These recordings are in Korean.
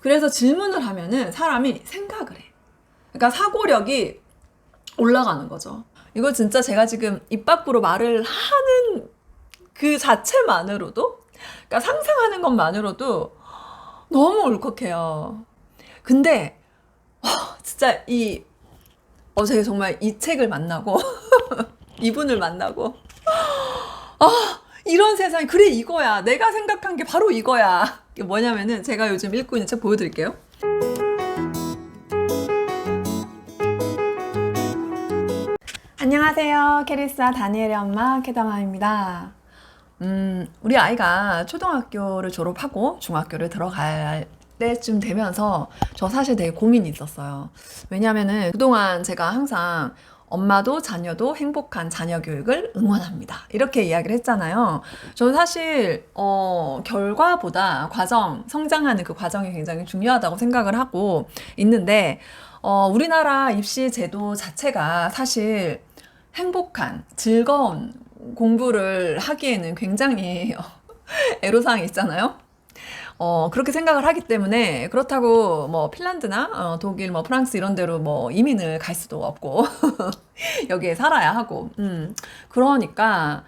그래서 질문을 하면은 사람이 생각을 해. 그러니까 사고력이 올라가는 거죠. 이거 진짜 제가 지금 입 밖으로 말을 하는 그 자체만으로도, 그러니까 상상하는 것만으로도 너무 울컥해요. 근데 진짜 어제 정말 이 책을 만나고 이분을 만나고 이런 세상이 그래 이거야. 내가 생각한 게 바로 이거야. 이게 뭐냐면은 제가 요즘 읽고 있는 책 보여드릴게요. 안녕하세요. 캐리스와 다니엘의 엄마 캐다마입니다. 우리 아이가 초등학교를 졸업하고 중학교를 들어갈 때쯤 되면서 저 사실 되게 고민이 있었어요. 왜냐면은 그동안 제가 항상 엄마도 자녀도 행복한 자녀 교육을 응원합니다. 이렇게 이야기를 했잖아요. 저는 사실 결과보다 과정, 성장하는 그 과정이 굉장히 중요하다고 생각을 하고 있는데 우리나라 입시 제도 자체가 사실 행복한, 즐거운 공부를 하기에는 굉장히 애로사항이 있잖아요. 그렇게 생각을 하기 때문에 그렇다고 뭐 핀란드나 독일, 뭐 프랑스 이런 데로 뭐 이민을 갈 수도 없고 여기에 살아야 하고 그러니까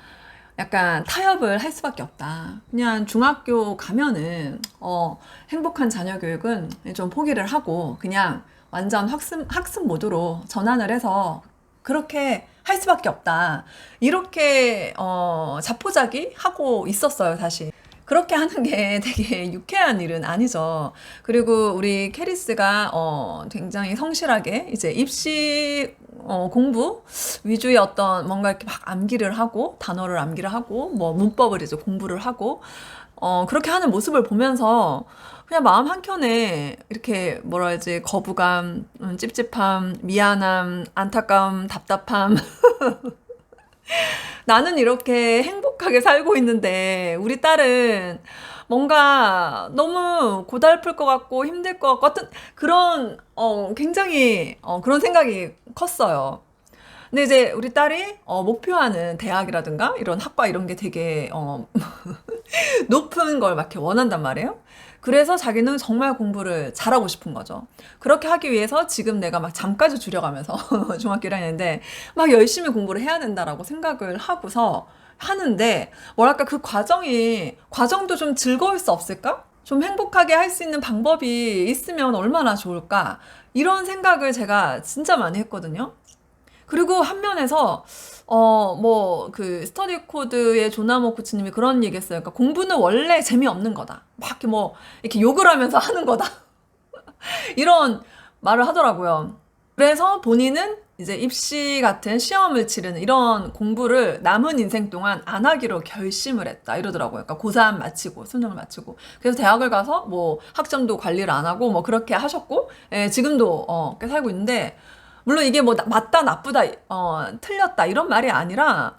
약간 타협을 할 수밖에 없다. 그냥 중학교 가면은 행복한 자녀 교육은 좀 포기를 하고 그냥 완전 학습 모드로 전환을 해서 그렇게 할 수밖에 없다. 이렇게 자포자기 하고 있었어요, 사실. 그렇게 하는 게 되게 유쾌한 일은 아니죠. 그리고 우리 캐리스가 굉장히 성실하게 이제 입시 공부 위주의 어떤 뭔가 이렇게 막 암기를 하고 단어를 암기를 하고 뭐 문법을 이제 공부를 하고 그렇게 하는 모습을 보면서 그냥 마음 한켠에 이렇게 뭐라 해야지 거부감, 찝찝함, 미안함, 안타까움, 답답함 나는 이렇게 행복하게 살고 있는데 우리 딸은 뭔가 너무 고달플 것 같고 힘들 것 같은 그런 굉장히 그런 생각이 컸어요. 근데 이제 우리 딸이 목표하는 대학이라든가 이런 학과 이런 게 되게 높은 걸 막 이렇게 원한단 말이에요. 그래서 자기는 정말 공부를 잘하고 싶은 거죠. 그렇게 하기 위해서 지금 내가 막 잠까지 줄여가면서 중학교 1학년인데 막 열심히 공부를 해야 된다라고 생각을 하고서 하는데 뭐랄까 그 과정도 좀 즐거울 수 없을까? 좀 행복하게 할 수 있는 방법이 있으면 얼마나 좋을까? 이런 생각을 제가 진짜 많이 했거든요. 그리고 한면에서 뭐 그 스터디 코드의 조나모 코치님이 그런 얘기 했어요. 그러니까 공부는 원래 재미없는 거다. 막 이렇게 뭐 이렇게 욕을 하면서 하는 거다. 이런 말을 하더라고요. 그래서 본인은 이제 입시 같은 시험을 치르는 이런 공부를 남은 인생 동안 안 하기로 결심을 했다 이러더라고요. 그러니까 고3 마치고 수능을 마치고 그래서 대학을 가서 뭐 학점도 관리를 안 하고 뭐 그렇게 하셨고 지금도 꽤 살고 있는데 물론 이게 뭐 맞다 나쁘다 틀렸다 이런 말이 아니라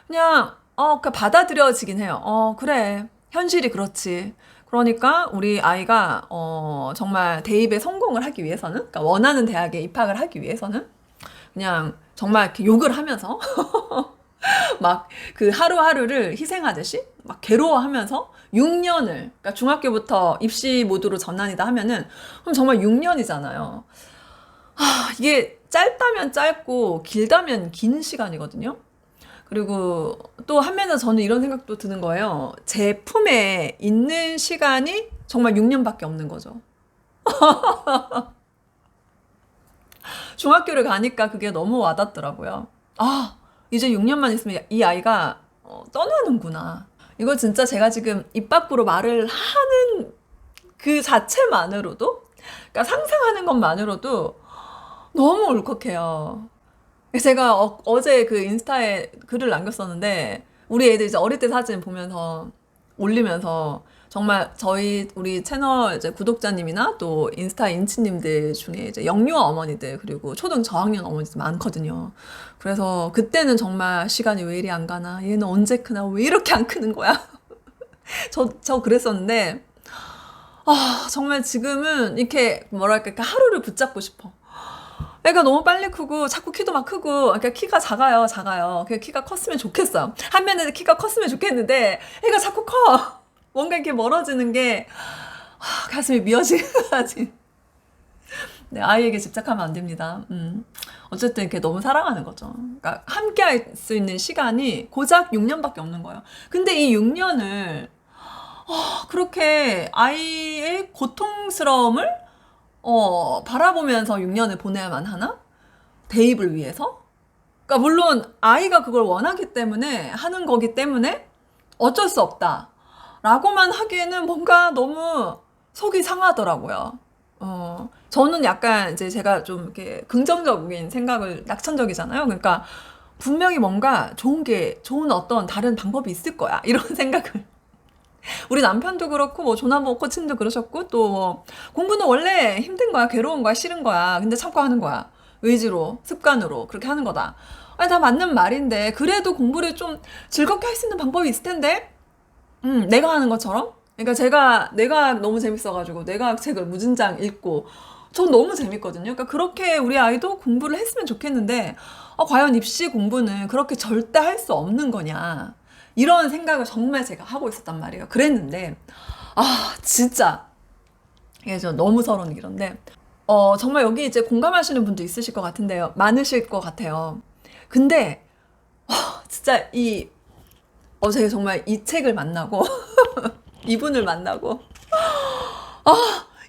그냥 그 받아들여지긴 해요. 그래 현실이 그렇지. 그러니까 우리 아이가 정말 대입에 성공을 하기 위해서는 그러니까 원하는 대학에 입학을 하기 위해서는 그냥 정말 이렇게 욕을 하면서 막 그 하루하루를 희생하듯이 막 괴로워하면서 6년을 그러니까 중학교부터 입시 모드로 전환이다 하면은 그럼 정말 6년이잖아요. 이게 짧다면 짧고 길다면 긴 시간이거든요. 그리고 또 한면에서 저는 이런 생각도 드는 거예요. 제 품에 있는 시간이 정말 6년밖에 없는 거죠. 중학교를 가니까 그게 너무 와닿더라고요. 이제 6년만 있으면 이 아이가 떠나는구나. 이거 진짜 제가 지금 입 밖으로 말을 하는 그 자체만으로도, 그러니까 상상하는 것만으로도 너무 울컥해요. 제가 어제 그 인스타에 글을 남겼었는데 우리 애들 이제 어릴 때 사진 보면서 올리면서 정말 우리 채널 이제 구독자님이나 또 인스타 인치님들 중에 이제 영유아 어머니들 그리고 초등 저학년 어머니들 많거든요. 그래서 그때는 정말 시간이 왜 이리 안 가나 얘는 언제 크나 왜 이렇게 안 크는 거야 저 그랬었는데 정말 지금은 이렇게 뭐랄까 이렇게 하루를 붙잡고 싶어. 애가 너무 빨리 크고 자꾸 키도 막 크고 그러니까 키가 작아요. 그 키가 컸으면 좋겠어요. 한면에서 키가 컸으면 좋겠는데 애가 자꾸 커. 뭔가 이렇게 멀어지는 게 가슴이 미어지까지. 네, 아이에게 집착하면 안 됩니다. 어쨌든 이렇게 너무 사랑하는 거죠. 그러니까 함께 할 수 있는 시간이 고작 6년밖에 없는 거예요. 근데 이 6년을 그렇게 아이의 고통스러움을 바라보면서 6년을 보내야만 하나? 대입을 위해서? 그러니까 물론 아이가 그걸 원하기 때문에 하는 거기 때문에 어쩔 수 없다. 라고만 하기에는 뭔가 너무 속이 상하더라고요. 저는 약간 이제 제가 좀 이렇게 긍정적인 생각을, 낙천적이잖아요. 그러니까 분명히 뭔가 좋은 어떤 다른 방법이 있을 거야. 이런 생각을. 우리 남편도 그렇고, 뭐, 조나모 코치님도 그러셨고, 또 뭐, 공부는 원래 힘든 거야, 괴로운 거야, 싫은 거야. 근데 참고 하는 거야. 의지로, 습관으로, 그렇게 하는 거다. 아니, 다 맞는 말인데, 그래도 공부를 좀 즐겁게 할 수 있는 방법이 있을 텐데, 내가 하는 것처럼? 그러니까 내가 너무 재밌어가지고, 내가 책을 무진장 읽고, 전 너무 재밌거든요. 그러니까 그렇게 우리 아이도 공부를 했으면 좋겠는데, 과연 입시 공부는 그렇게 절대 할 수 없는 거냐. 이런 생각을 정말 제가 하고 있었단 말이에요. 그랬는데, 진짜. 이게 저 너무 서러운 일인데, 정말 여기 이제 공감하시는 분도 있으실 것 같은데요. 많으실 것 같아요. 근데, 진짜 제가 정말 이 책을 만나고, 이분을 만나고,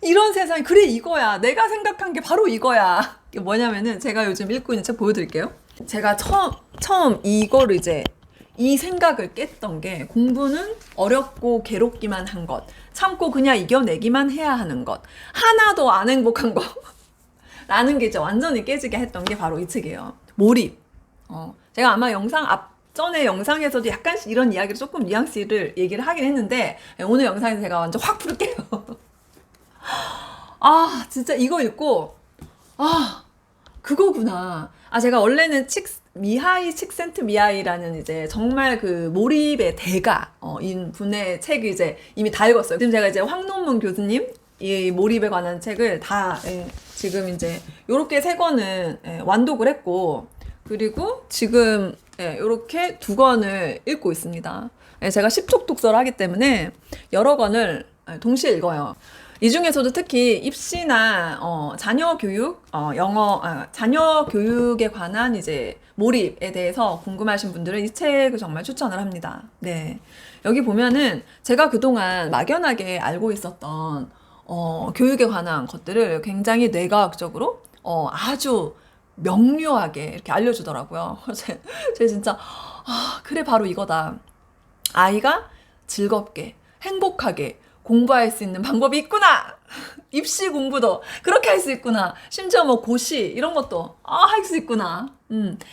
이런 세상이, 그래, 이거야. 내가 생각한 게 바로 이거야. 이게 뭐냐면은, 제가 요즘 읽고 있는 책 보여드릴게요. 제가 처음 이거를 이제, 이 생각을 깼던 게, 공부는 어렵고 괴롭기만 한 것, 참고 그냥 이겨내기만 해야 하는 것, 하나도 안 행복한 것, 라는 게 이제 완전히 깨지게 했던 게 바로 이 책이에요. 몰입. 제가 아마 전에 영상에서도 약간씩 이런 이야기를 조금 뉘앙스를 얘기를 하긴 했는데, 오늘 영상에서 제가 완전 확 풀게요. 진짜 이거 읽고, 그거구나. 제가 원래는 칙센트 미하이라는 이제 정말 그 몰입의 대가인 분의 책을 이제 이미 다 읽었어요. 지금 제가 이제 황논문 교수님 이 몰입에 관한 책을 다 지금 이제 요렇게 3권은 완독을 했고, 그리고 지금 요렇게 2권을 읽고 있습니다. 제가 10촉 독서를 하기 때문에 여러 권을 동시에 읽어요. 이 중에서도 특히 입시나 자녀 교육, 자녀 교육에 관한 이제 몰입에 대해서 궁금하신 분들은 이 책을 정말 추천을 합니다. 네. 여기 보면은 제가 그동안 막연하게 알고 있었던 교육에 관한 것들을 굉장히 뇌과학적으로 아주 명료하게 이렇게 알려주더라고요. 제가 진짜 그래, 바로 이거다. 아이가 즐겁게 행복하게 공부할 수 있는 방법이 있구나. 입시 공부도 그렇게 할 수 있구나. 심지어 뭐 고시 이런 것도 할 수 있구나.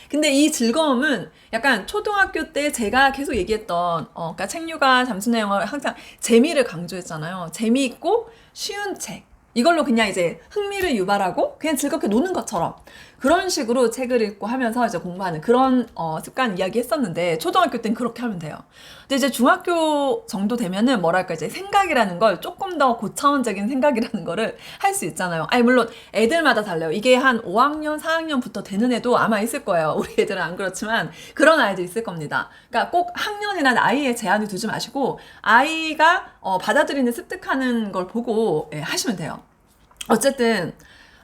근데 이 즐거움은 약간 초등학교 때 제가 계속 얘기했던 그러니까 책류가 잠수내 영어를 항상 재미를 강조했잖아요. 재미있고 쉬운 책. 이걸로 그냥 이제 흥미를 유발하고 그냥 즐겁게 노는 것처럼 그런 식으로 책을 읽고 하면서 이제 공부하는 그런 습관 이야기 했었는데, 초등학교 땐 그렇게 하면 돼요. 근데 이제 중학교 정도 되면은 뭐랄까 이제 생각이라는 걸 조금 더 고차원적인 생각이라는 거를 할 수 있잖아요. 물론 애들마다 달라요. 이게 한 5학년, 4학년부터 되는 애도 아마 있을 거예요. 우리 애들은 안 그렇지만 그런 아이들 있을 겁니다. 그러니까 꼭 학년이나 나이에 제한을 두지 마시고 아이가 받아들이는, 습득하는 걸 보고 하시면 돼요. 어쨌든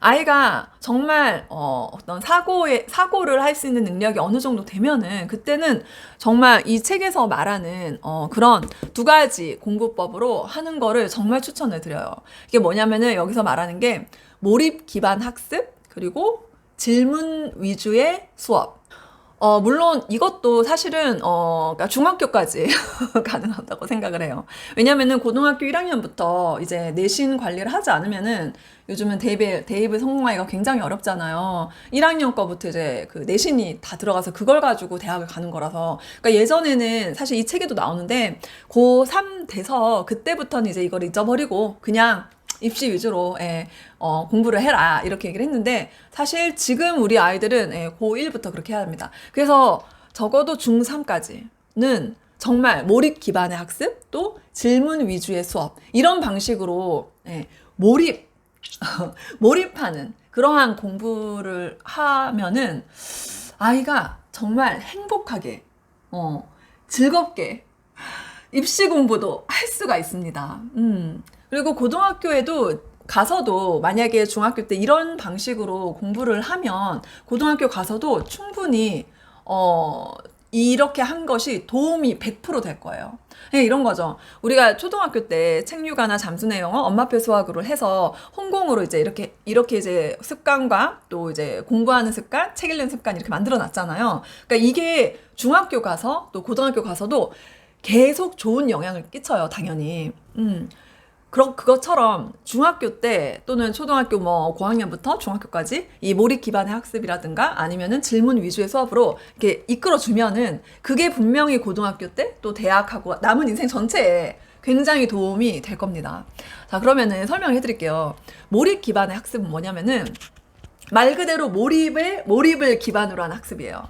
아이가 정말 어떤 사고를 할 수 있는 능력이 어느 정도 되면은 그때는 정말 이 책에서 말하는 그런 2가지 공부법으로 하는 거를 정말 추천을 드려요. 이게 뭐냐면은 여기서 말하는 게 몰입 기반 학습, 그리고 질문 위주의 수업. 물론 이것도 사실은 그러니까 중학교까지 가능하다고 생각을 해요. 왜냐면은 고등학교 1학년부터 이제 내신 관리를 하지 않으면은 요즘은 대입을 성공하기가 굉장히 어렵잖아요. 1학년 거부터 이제 그 내신이 다 들어가서 그걸 가지고 대학을 가는 거라서. 그러니까 예전에는 사실 이 책에도 나오는데 고3 돼서 그때부터는 이제 이걸 잊어버리고 그냥 입시 위주로 공부를 해라 이렇게 얘기를 했는데, 사실 지금 우리 아이들은 고1부터 그렇게 해야 합니다. 그래서 적어도 중3까지는 정말 몰입 기반의 학습, 또 질문 위주의 수업, 이런 방식으로 몰입하는 그러한 공부를 하면은 아이가 정말 행복하게 즐겁게 입시 공부도 할 수가 있습니다. 그리고 고등학교에도 가서도 만약에 중학교 때 이런 방식으로 공부를 하면 고등학교 가서도 충분히 이렇게 한 것이 도움이 100%될 거예요. 네, 이런 거죠. 우리가 초등학교 때 책류가나 잠수내 영어, 엄마표 수학으로 해서 홍공으로 이제 이렇게 이제 습관과 또 이제 공부하는 습관, 책 읽는 습관 이렇게 만들어 놨잖아요. 그러니까 이게 중학교 가서 또 고등학교 가서도 계속 좋은 영향을 끼쳐요, 당연히. 그것처럼 중학교 때 또는 초등학교 뭐 고학년부터 중학교까지 이 몰입 기반의 학습이라든가 아니면은 질문 위주의 수업으로 이렇게 이끌어주면은 그게 분명히 고등학교 때 또 대학하고 남은 인생 전체에 굉장히 도움이 될 겁니다. 자, 그러면은 설명을 해드릴게요. 몰입 기반의 학습은 뭐냐면은 말 그대로 몰입을 기반으로 한 학습이에요.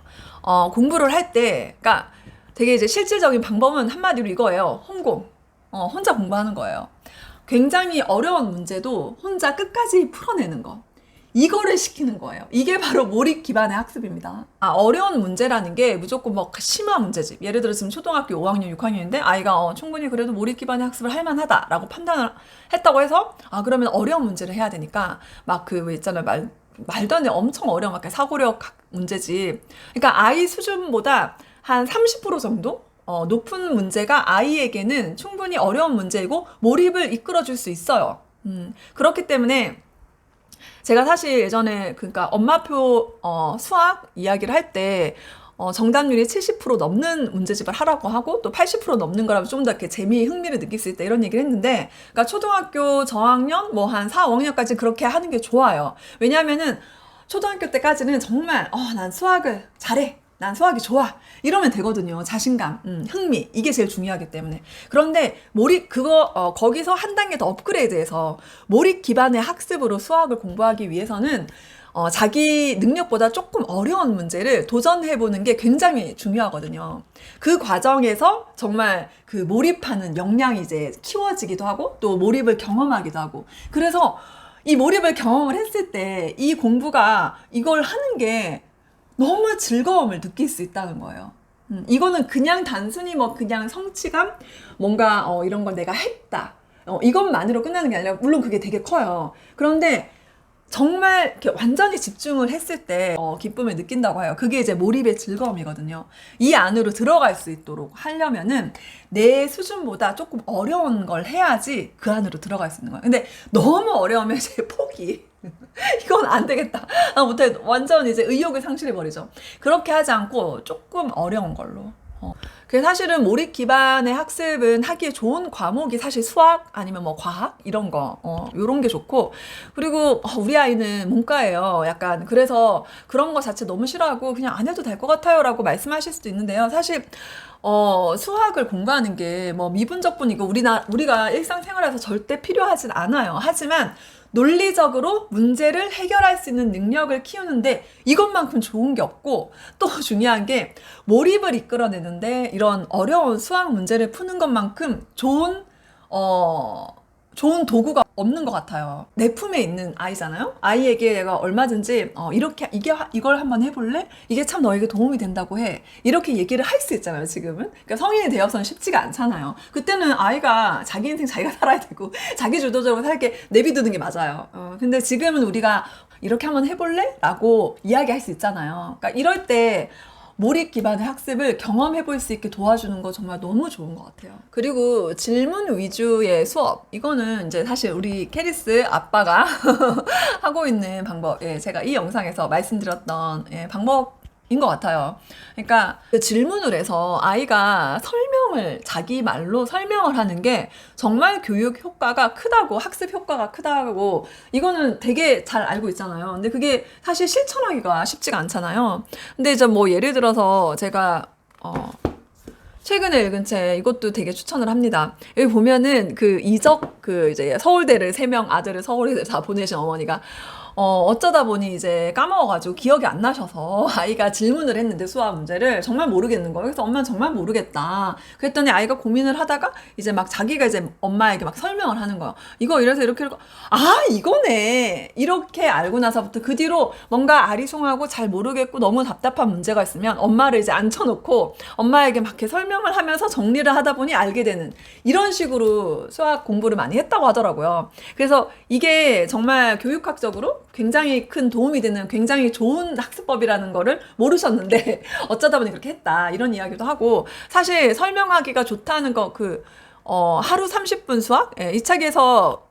공부를 할 때, 그러니까 되게 이제 실질적인 방법은 한마디로 이거예요. 홍공. 혼자 공부하는 거예요. 굉장히 어려운 문제도 혼자 끝까지 풀어내는 거. 이거를 시키는 거예요. 이게 바로 몰입 기반의 학습입니다. 어려운 문제라는 게 무조건 뭐 심한 문제집. 예를 들어 지금 초등학교 5학년, 6학년인데 아이가 충분히 그래도 몰입 기반의 학습을 할 만하다라고 판단을 했다고 해서 그러면 어려운 문제를 해야 되니까 막 왜 있잖아요. 말도 안 돼. 엄청 어려운 막 사고력 문제집. 그러니까 아이 수준보다 한 30% 정도? 높은 문제가 아이에게는 충분히 어려운 문제이고 몰입을 이끌어줄 수 있어요. 그렇기 때문에 제가 사실 예전에 그러니까 엄마표 수학 이야기를 할 때 정답률이 70% 넘는 문제집을 하라고 하고 또 80% 넘는 거라면 좀 더 이렇게 흥미를 느낄 수 있다 이런 얘기를 했는데, 그러니까 초등학교 저학년 뭐 한 4, 5학년까지 그렇게 하는 게 좋아요. 왜냐하면은 초등학교 때까지는 정말 난 수학을 잘해. 난 수학이 좋아. 이러면 되거든요. 자신감, 흥미. 이게 제일 중요하기 때문에. 그런데 거기서 한 단계 더 업그레이드해서 몰입 기반의 학습으로 수학을 공부하기 위해서는 자기 능력보다 조금 어려운 문제를 도전해보는 게 굉장히 중요하거든요. 그 과정에서 정말 그 몰입하는 역량이 이제 키워지기도 하고 또 몰입을 경험하기도 하고, 그래서 이 몰입을 경험을 했을 때 이 공부가 이걸 하는 게 너무 즐거움을 느낄 수 있다는 거예요. 이거는 그냥 단순히 뭐 그냥 성취감, 뭔가 이런 걸 내가 했다. 이것만으로 끝나는 게 아니라 물론 그게 되게 커요. 그런데 정말 이렇게 완전히 집중을 했을 때 기쁨을 느낀다고 해요. 그게 이제 몰입의 즐거움이거든요. 이 안으로 들어갈 수 있도록 하려면은 내 수준보다 조금 어려운 걸 해야지 그 안으로 들어갈 수 있는 거예요. 근데 너무 어려우면 이제 포기. 이건 안 되겠다. 못해. 완전 이제 의욕을 상실해버리죠. 그렇게 하지 않고 조금 어려운 걸로. 그래서 사실은 몰입 기반의 학습은 하기에 좋은 과목이 사실 수학 아니면 뭐 과학 이런 거 요런 게 좋고, 그리고 우리 아이는 문과예요. 약간 그래서 그런 거 자체 너무 싫어하고 그냥 안 해도 될 것 같아요 라고 말씀하실 수도 있는데요. 사실 수학을 공부하는 게 뭐 미분적분이고 우리가 일상생활에서 절대 필요하진 않아요. 하지만 논리적으로 문제를 해결할 수 있는 능력을 키우는데 이것만큼 좋은 게 없고, 또 중요한 게 몰입을 이끌어내는데 이런 어려운 수학 문제를 푸는 것만큼 좋은 도구가 없는 것 같아요. 내 품에 있는 아이잖아요. 아이에게 내가 얼마든지 이걸 한번 해볼래? 이게 참 너에게 도움이 된다고 해. 이렇게 얘기를 할 수 있잖아요. 지금은. 그러니까 성인이 되어서는 쉽지가 않잖아요. 그때는 아이가 자기 인생 자기가 살아야 되고 자기 주도적으로 살게 내비두는 게 맞아요. 근데 지금은 우리가 이렇게 한번 해볼래? 라고 이야기할 수 있잖아요. 그러니까 이럴 때 몰입 기반의 학습을 경험해 볼 수 있게 도와주는 거 정말 너무 좋은 것 같아요. 그리고 질문 위주의 수업, 이거는 이제 사실 우리 캐리스 아빠가 하고 있는 방법, 제가 이 영상에서 말씀드렸던 방법인 것 같아요. 그러니까 질문을 해서 아이가 자기 말로 설명을 하는 게 정말 교육 효과가 크다고, 학습 효과가 크다고, 이거는 되게 잘 알고 있잖아요. 근데 그게 사실 실천하기가 쉽지가 않잖아요. 근데 이제 뭐 예를 들어서 제가 최근에 읽은 책, 이것도 되게 추천을 합니다. 여기 보면은 이제 서울대를 3명 아들을 서울대 다 보내신 어머니가 어쩌다 보니 이제 까먹어가지고 기억이 안 나셔서 아이가 질문을 했는데 수학 문제를 정말 모르겠는 거예요. 그래서 엄마는 정말 모르겠다. 그랬더니 아이가 고민을 하다가 이제 막 자기가 이제 엄마에게 막 설명을 하는 거예요. 이거 이래서 이렇게 이거네. 이렇게 알고 나서부터 그 뒤로 뭔가 아리송하고 잘 모르겠고 너무 답답한 문제가 있으면 엄마를 이제 앉혀놓고 엄마에게 막 이렇게 설명을 하면서 정리를 하다 보니 알게 되는 이런 식으로 수학 공부를 많이 했다고 하더라고요. 그래서 이게 정말 교육학적으로 굉장히 큰 도움이 되는 굉장히 좋은 학습법이라는 거를 모르셨는데 어쩌다 보니 그렇게 했다 이런 이야기도 하고 사실 설명하기가 좋다는 거 하루 30분 수학? 이 책에서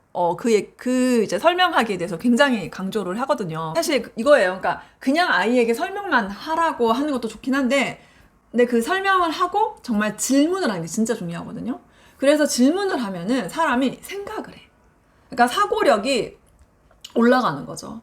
이제 설명하기에 대해서 굉장히 강조를 하거든요. 사실 이거예요. 그러니까 그냥 아이에게 설명만 하라고 하는 것도 좋긴 한데 근데 그 설명을 하고 정말 질문을 하는 게 진짜 중요하거든요. 그래서 질문을 하면은 사람이 생각을 해. 그러니까 사고력이 올라가는 거죠.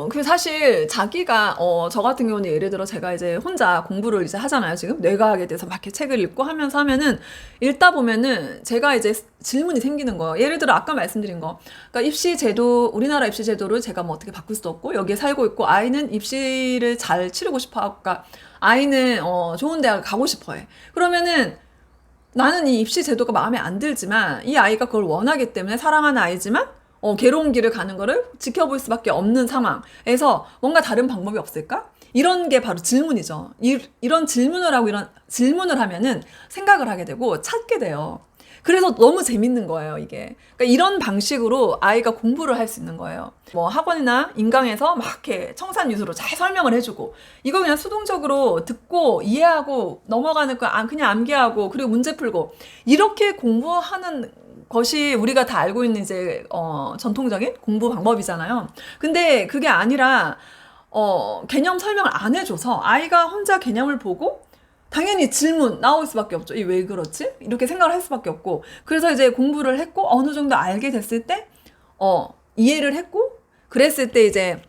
그 사실 자기가, 저 같은 경우는 예를 들어 제가 이제 혼자 공부를 이제 하잖아요. 지금 뇌과학에 대해서 막 이렇게 책을 읽고 하면서 하면은 읽다 보면은 제가 이제 질문이 생기는 거예요. 예를 들어 아까 말씀드린 거. 그러니까 입시제도, 우리나라 입시제도를 제가 뭐 어떻게 바꿀 수도 없고 여기에 살고 있고 아이는 입시를 잘 치르고 싶어 하고, 그러니까 아이는, 좋은 대학을 가고 싶어 해. 그러면은 나는 이 입시 제도가 마음에 안 들지만 이 아이가 그걸 원하기 때문에 사랑하는 아이지만 괴로운 길을 가는 거를 지켜볼 수밖에 없는 상황에서 뭔가 다른 방법이 없을까? 이런 게 바로 질문이죠. 이런 질문을 하고 이런 질문을 하면은 생각을 하게 되고 찾게 돼요. 그래서 너무 재밌는 거예요, 이게. 그러니까 이런 방식으로 아이가 공부를 할 수 있는 거예요. 뭐 학원이나 인강에서 막 이렇게 청산유수로 잘 설명을 해주고 이거 그냥 수동적으로 듣고 이해하고 넘어가는 거 그냥 암기하고 그리고 문제 풀고 이렇게 공부하는 것이 우리가 다 알고 있는 이제 전통적인 공부 방법이잖아요. 근데 그게 아니라 개념 설명을 안 해줘서 아이가 혼자 개념을 보고 당연히 질문 나올 수밖에 없죠. 이 왜 그렇지? 이렇게 생각을 할 수밖에 없고. 그래서 이제 공부를 했고 어느 정도 알게 됐을 때 이해를 했고 그랬을 때 이제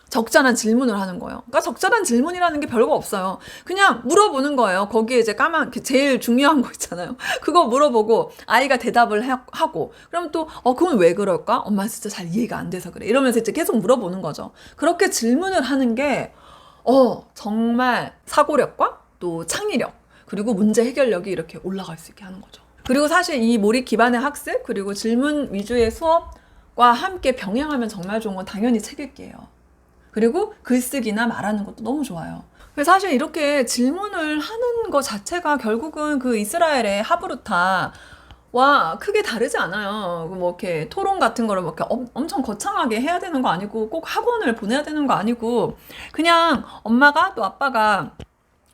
적절한 질문을 하는 거예요. 그러니까 적절한 질문이라는 게 별거 없어요. 그냥 물어보는 거예요. 거기에 이제 제일 중요한 거 있잖아요. 그거 물어보고 아이가 대답을 하고 그럼 또 그건 왜 그럴까? 엄마 진짜 잘 이해가 안 돼서 그래. 이러면서 이제 계속 물어보는 거죠. 그렇게 질문을 하는 게 정말 사고력과 또 창의력 그리고 문제 해결력이 이렇게 올라갈 수 있게 하는 거죠. 그리고 사실 이 몰입 기반의 학습 그리고 질문 위주의 수업과 함께 병행하면 정말 좋은 건 당연히 책 읽기예요. 그리고 글쓰기나 말하는 것도 너무 좋아요. 사실 이렇게 질문을 하는 것 자체가 결국은 그 이스라엘의 하브루타와 크게 다르지 않아요. 뭐 이렇게 토론 같은 거를 뭐 이렇게 엄청 거창하게 해야 되는 거 아니고 꼭 학원을 보내야 되는 거 아니고 그냥 엄마가 또 아빠가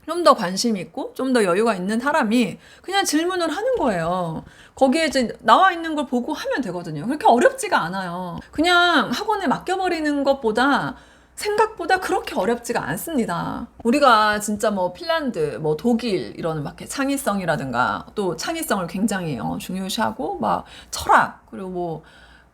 좀 더 관심 있고 좀 더 여유가 있는 사람이 그냥 질문을 하는 거예요. 거기에 이제 나와 있는 걸 보고 하면 되거든요. 그렇게 어렵지가 않아요. 그냥 학원에 맡겨버리는 것보다 생각보다 그렇게 어렵지가 않습니다. 우리가 진짜 뭐 핀란드, 뭐 독일 이런 막 창의성이라든가 또 창의성을 굉장히 중요시하고 막 철학 그리고 뭐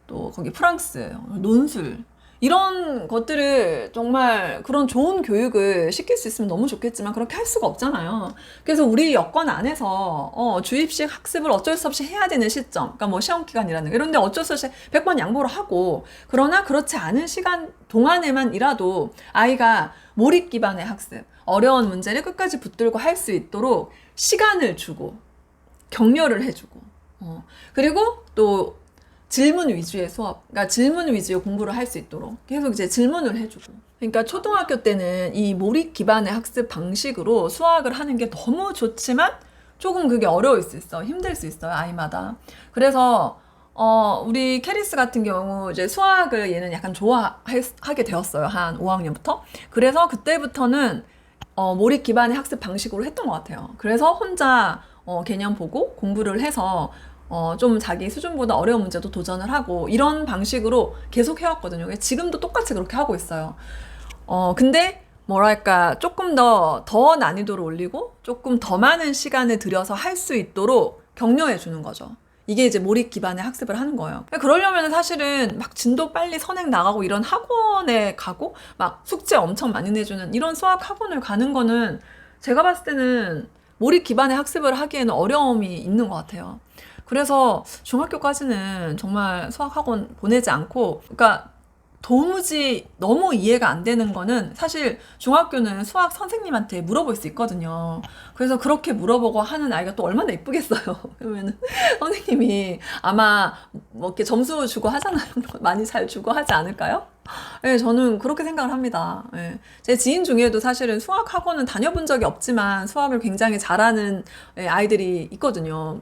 또 거기 프랑스 논술 이런 것들을 정말 그런 좋은 교육을 시킬 수 있으면 너무 좋겠지만 그렇게 할 수가 없잖아요. 그래서 우리 여건 안에서 주입식 학습을 어쩔 수 없이 해야 되는 시점, 그러니까 뭐 시험 기간이라는 이런 데 어쩔 수 없이 100번 양보를 하고 그러나 그렇지 않은 시간 동안에만이라도 아이가 몰입 기반의 학습, 어려운 문제를 끝까지 붙들고 할 수 있도록 시간을 주고 격려를 해주고 그리고 또 질문 위주의 수업, 그러니까 질문 위주의 공부를 할 수 있도록 계속 이제 질문을 해주고. 그러니까 초등학교 때는 이 몰입 기반의 학습 방식으로 수학을 하는 게 너무 좋지만 조금 그게 어려울 수 있어. 힘들 수 있어요, 아이마다. 그래서, 우리 캐리스 같은 경우 이제 수학을 얘는 약간 좋아하게 되었어요. 한 5학년부터. 그래서 그때부터는, 몰입 기반의 학습 방식으로 했던 것 같아요. 그래서 혼자, 개념 보고 공부를 해서 좀 자기 수준보다 어려운 문제도 도전을 하고 이런 방식으로 계속 해왔거든요. 지금도 똑같이 그렇게 하고 있어요. 근데 뭐랄까 조금 더 난이도를 올리고 조금 더 많은 시간을 들여서 할 수 있도록 격려해 주는 거죠. 이게 이제 몰입 기반의 학습을 하는 거예요. 그러려면 사실은 막 진도 빨리 선행 나가고 이런 학원에 가고 막 숙제 엄청 많이 내주는 이런 수학 학원을 가는 거는 제가 봤을 때는 몰입 기반의 학습을 하기에는 어려움이 있는 것 같아요. 그래서 중학교까지는 정말 수학학원 보내지 않고, 그러니까 도무지 너무 이해가 안 되는 거는 사실 중학교는 수학 선생님한테 물어볼 수 있거든요. 그래서 그렇게 물어보고 하는 아이가 또 얼마나 예쁘겠어요. 그러면은 선생님이 아마 뭐 이렇게 점수 주고 하잖아요. 많이 잘 주고 하지 않을까요? 예, 저는 그렇게 생각을 합니다. 예. 제 지인 중에도 사실은 수학 학원은 다녀본 적이 없지만 수학을 굉장히 잘하는 아이들이 있거든요.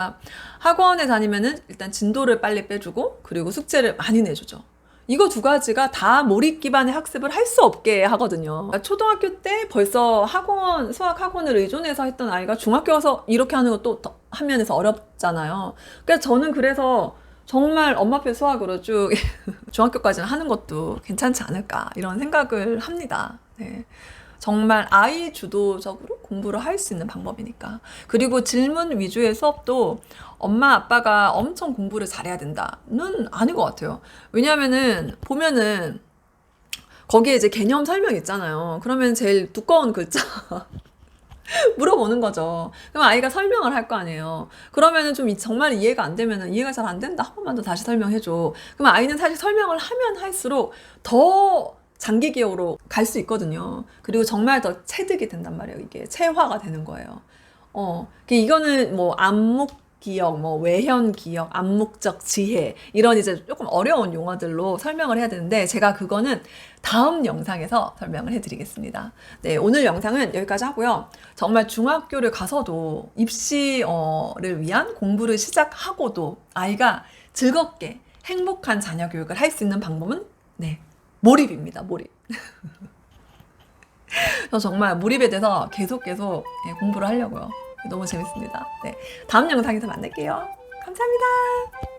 학원에 다니면은 일단 진도를 빨리 빼주고 그리고 숙제를 많이 내주죠. 이거 두 가지가 다 몰입 기반의 학습을 할 수 없게 하거든요. 초등학교 때 벌써 학원, 수학 학원을 의존해서 했던 아이가 중학교 와서 이렇게 하는 것도 한 면에서 어렵잖아요. 그러니까 저는 그래서 정말 엄마표 수학으로 쭉 중학교까지는 하는 것도 괜찮지 않을까 이런 생각을 합니다. 네. 정말 아이 주도적으로 공부를 할 수 있는 방법이니까. 그리고 질문 위주의 수업도 엄마 아빠가 엄청 공부를 잘해야 된다는 아닌 것 같아요. 왜냐면은 보면은 거기에 이제 개념 설명 있잖아요. 그러면 제일 두꺼운 글자 물어보는 거죠. 그럼 아이가 설명을 할 거 아니에요. 그러면은 좀 정말 이해가 안 되면은 이해가 잘 안 된다. 한 번만 더 다시 설명해줘. 그럼 아이는 사실 설명을 하면 할수록 더 장기 기억으로 갈 수 있거든요. 그리고 정말 더 체득이 된단 말이에요. 이게 체화가 되는 거예요. 이거는 뭐 암묵 기억, 뭐 외현 기억, 암묵적 지혜 이런 이제 조금 어려운 용어들로 설명을 해야 되는데 제가 그거는 다음 영상에서 설명을 해드리겠습니다. 네, 오늘 영상은 여기까지 하고요. 정말 중학교를 가서도 입시를 위한 공부를 시작하고도 아이가 즐겁게 행복한 자녀 교육을 할 수 있는 방법은 네, 몰입입니다. 몰입. 저 정말 몰입에 대해서 계속 공부를 하려고요. 너무 재밌습니다. 네, 다음 영상에서 만날게요. 감사합니다.